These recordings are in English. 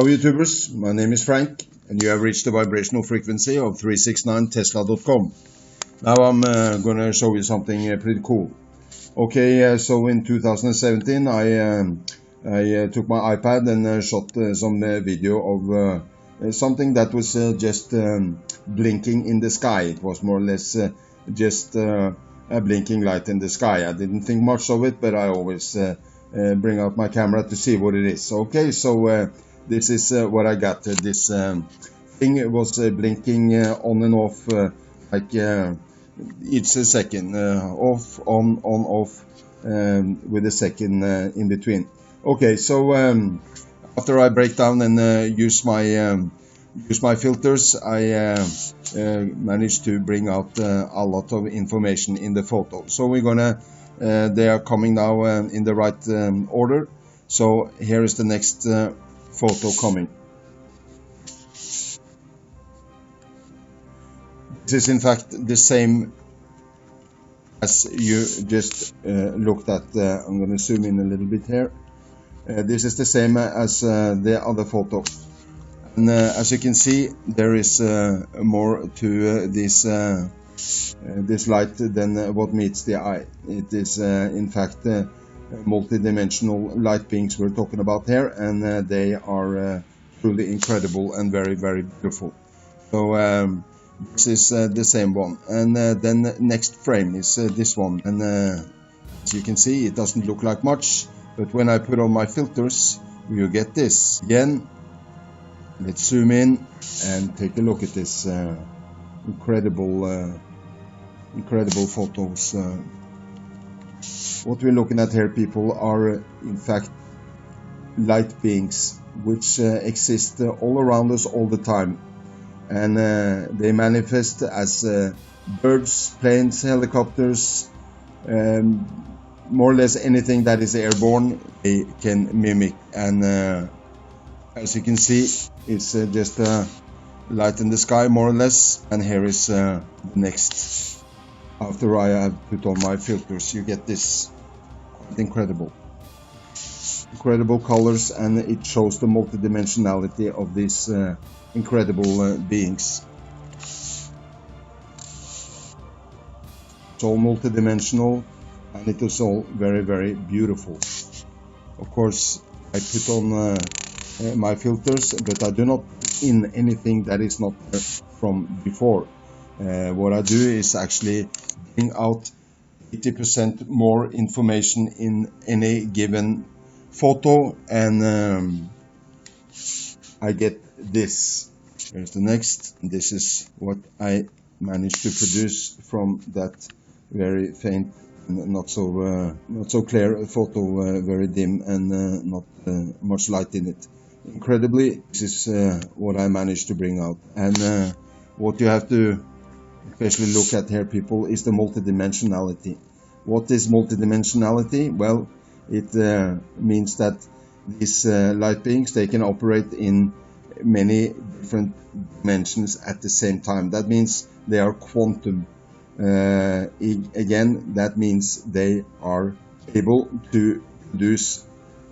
YouTubers, my name is Frank and you have reached the vibrational frequency of 369tesla.com. Now I'm going to show you something pretty cool. Okay, so in 2017 I took my iPad and shot some video of something that was just blinking in the sky. It was more or less just a blinking light in the sky. I didn't think much of it, but I always bring out my camera to see what it is. Okay, so this is what I got. This thing was blinking on and off like each second, off, on, off, with a second in between. Okay, so after I break down and use my filters, I managed to bring out a lot of information in the photo. So we're gonna they are coming now in the right order. So here is the next photo coming. This is in fact the same as you just looked at. I'm going to zoom in a little bit here. This is the same as the other photo. And as you can see, there is more to this light than what meets the eye. It is in fact multi-dimensional light beings we're talking about here, and they are truly incredible and very, very beautiful. So this is the same one, and then the next frame is this one, and as you can see, it doesn't look like much, but when I put on my filters, you get this. Again, let's zoom in and take a look at this incredible photos. What we're looking at here, people, are in fact light beings which exist all around us all the time, and they manifest as birds, planes, helicopters, more or less anything that is airborne they can mimic. And as you can see, it's just a light in the sky more or less. And here is the next. After I have put on my filters, you get this. Quite incredible colors, and it shows the multidimensionality of these incredible beings. It's all multidimensional, and it is all very, very beautiful. Of course, I put on my filters, but I do not put in anything that is not there from before. What I do is actually bring out 80% more information in any given photo, and I get this. Here's the next. This is what I managed to produce from that very faint, not so clear photo, very dim, and not much light in it. Incredibly, this is what I managed to bring out. And what you have to especially look at here, people, is the multidimensionality. What is multidimensionality? Well, it means that these light beings, they can operate in many different dimensions at the same time. That means they are quantum. Again, that means they are able to produce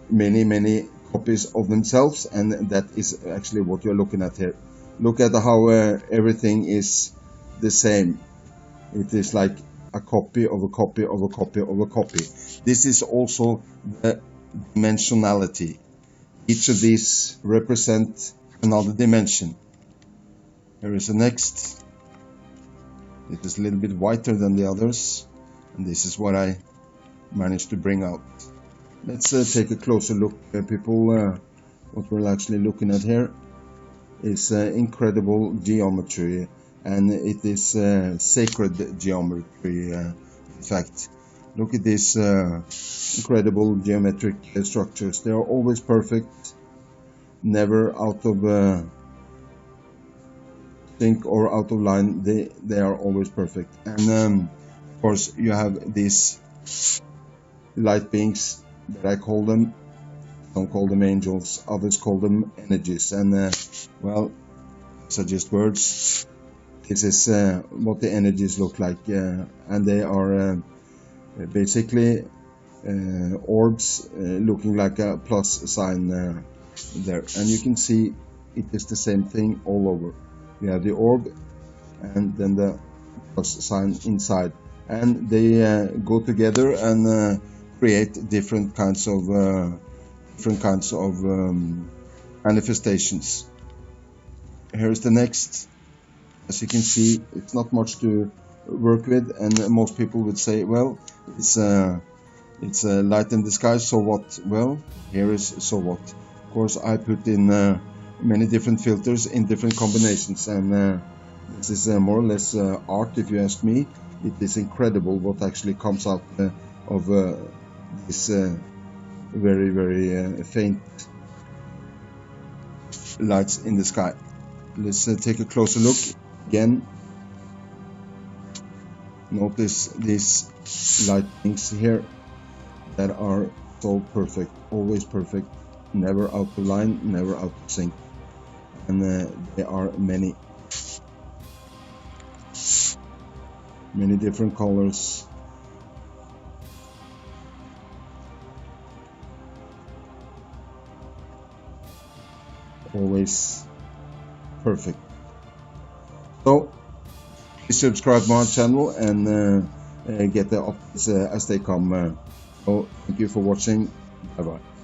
many copies of themselves, and that is actually what you're looking at here. Look at how everything is the same. It is like a copy of a copy of a copy of a copy. This is also the dimensionality. Each of these represent another dimension. Here is the next. It is a little bit whiter than the others, and this is what I managed to bring out. Let's take a closer look, people. What we're actually looking at here is incredible geometry, and it is sacred geometry. In fact, look at these incredible geometric structures. They are always perfect, never out of sync or out of line. They are always perfect. And of course, you have these light beings that I call them. Some call them angels, others call them energies. And well, these are just words. This is what the energies look like, and they are basically orbs looking like a plus sign there, and you can see it is the same thing all over. We have the orb and then the plus sign inside, and they go together and create different kinds of manifestations. Here's the next. As you can see, it's not much to work with, and most people would say, well, it's a light in the sky, so what? Well, here is so what. Of course, I put in many different filters in different combinations, and this is more or less art, if you ask me. It is incredible what actually comes out of this very, very faint lights in the sky. Let's take a closer look again. Notice these lightnings here that are so perfect, always perfect, never out of line, never out of sync, and there are many different colors. Always perfect. So please subscribe to my channel and get the updates as they come. So thank you for watching. Bye bye.